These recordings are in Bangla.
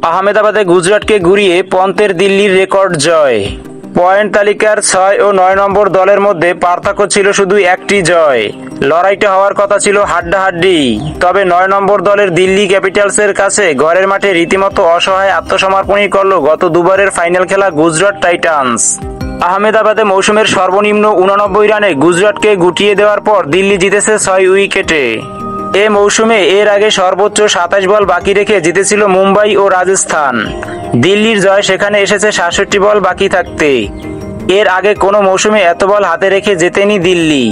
আহমেদাবাদে গুজরাটকে ঘুরিয়ে পন্তের দিল্লির রেকর্ড জয়। পয়েন্ট তালিকার 6 ও 9 নম্বর দলের মধ্যে পার্থক্য ছিল শুধু একটি জয়। লড়াইটা হওয়ার কথা ছিল হাড্ডাহাড্ডি, তবে 9 নম্বর দলের দিল্লি ক্যাপিটালসের কাছে ঘরের মাঠে রীতিমতো অসহায় আত্মসমর্পণই করল গত দুবারের ফাইনাল খেলা গুজরাট টাইটান্স। আহমেদাবাদে মৌসুমের সর্বনিম্ন 89 রানে গুজরাটকে গুটিয়ে দেওয়ার পর দিল্লি জিতেছে 6 উইকেটে। এ মৌসুমে এর আগে সর্বোচ্চ 27 বল বাকি রেখে জিতেছিল মুম্বাই ও রাজস্থান। দিল্লির জয় সেখানে এসেছে 67 বল বাকি থাকতে। এর আগে কোনো মৌসুমে এত বল হাতে রেখে জেতেনি দিল্লি।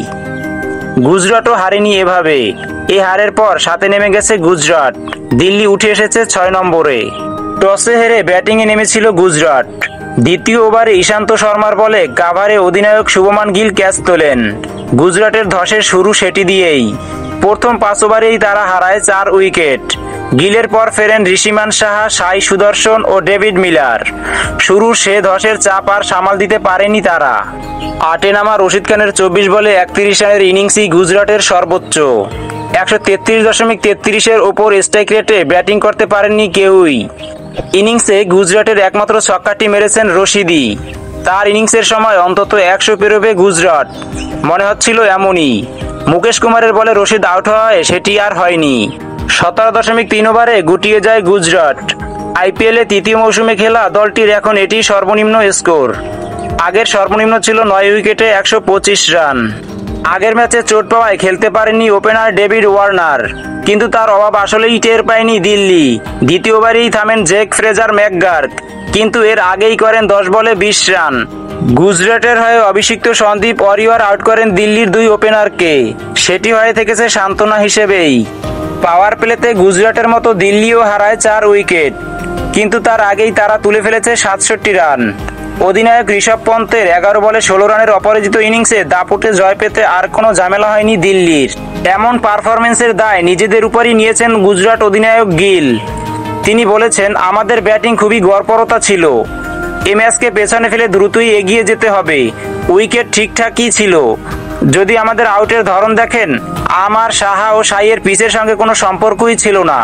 গুজরাটও হারেনি এভাবে। এ হারের পর সাথে নেমে গেছে গুজরাট। দিল্লি উঠে এসেছে 6 নম্বরে। টসে হেরে ব্যাটিংয়ে নেমেছিল গুজরাট। দ্বিতীয় ওভারে ঈশান্ত শর্মার বলে কাভারে অধিনায়ক শুভমান গিল ক্যাচ তোলেন। গুজরাটের ধসের শুরু সেটি দিয়েই। প্রথম 5 ওভারেই তারা হারায় 4 উইকেট। গিলের পর ফেরেন ঋষিমান সাহা, সাই সুদর্শন ও ডেভিড মিলার। শুরুর সে ধসের চাপ আর সামাল দিতে পারেনি তারা। 8-এ নামা রশিদ খানের 24 বলে 31 রানের ইনিংসই গুজরাটের সর্বোচ্চ। 133.33-এর ওপর স্ট্রাইক রেটে ব্যাটিং করতে পারেননি কেউই। ইনিংসে গুজরাটের একমাত্র ছক্কাটি মেরেছেন রশিদই। তার ইনিংসের সময় অন্তত 100 পেরোবে গুজরাট, মনে হচ্ছিল এমনই। মুকেশ কুমারের বলে রশিদ আউট হয়, সেটি আর হয়নি। 17.3 ওভারে গুটিয়ে যায় গুজরাট। আইপিএলে তৃতীয় মৌসুমে খেলা দলটির এখন এটি সর্বনিম্ন স্কোর। আগের সর্বনিম্ন ছিল 9 উইকেটে 125 রান। আগের ম্যাচে চোট পাওয়ায় খেলতে পারেননি ওপেনার ডেভিড ওয়ার্নার, কিন্তু তার অভাব আসলেই টের পায়নি দিল্লি। দ্বিতীয়বারেই থামেন জেক ফ্রেজার ম্যাকগার্ক, কিন্তু এর আগেই করেন 10 বলে 20 রান। গুজরাটের হয়ে অভিষিক্ত সন্দীপ ওয়ারিয়ার আউট করেন দিল্লির 2 ওপেনারকে। সেটি হয়ে থেকেছে সান্ত্বনা হিসেবেই। পাওয়ার প্লেতে গুজরাটের মতো দিল্লিও হারায় 4 উইকেট, কিন্তু তার আগেই তারা তুলে ফেলেছে 67 রান। অধিনায়ক ঋষভ পন্তের 11 বলে 16 রানের অপরাজিত ইনিংসে দাপুটে জয় পেতে আর কোনো ঝামেলা হয়নি দিল্লির। এমন পারফরমেন্সের দায় নিজেদের উপরই নিয়েছেন গুজরাট অধিনায়ক গিল। তিনি বলেছেন, আমাদের ব্যাটিং খুবই গড়পড়তা ছিল। এ ম্যাচকে পেছনে ফেলে দ্রুতই এগিয়ে যেতে হবে। উইকেট ঠিকঠাকই ছিল। যদি আমাদের আউটের ধরন দেখেন, আমার সাহা ও সাইয়ের পিচের সঙ্গে কোনো সম্পর্কই ছিল না।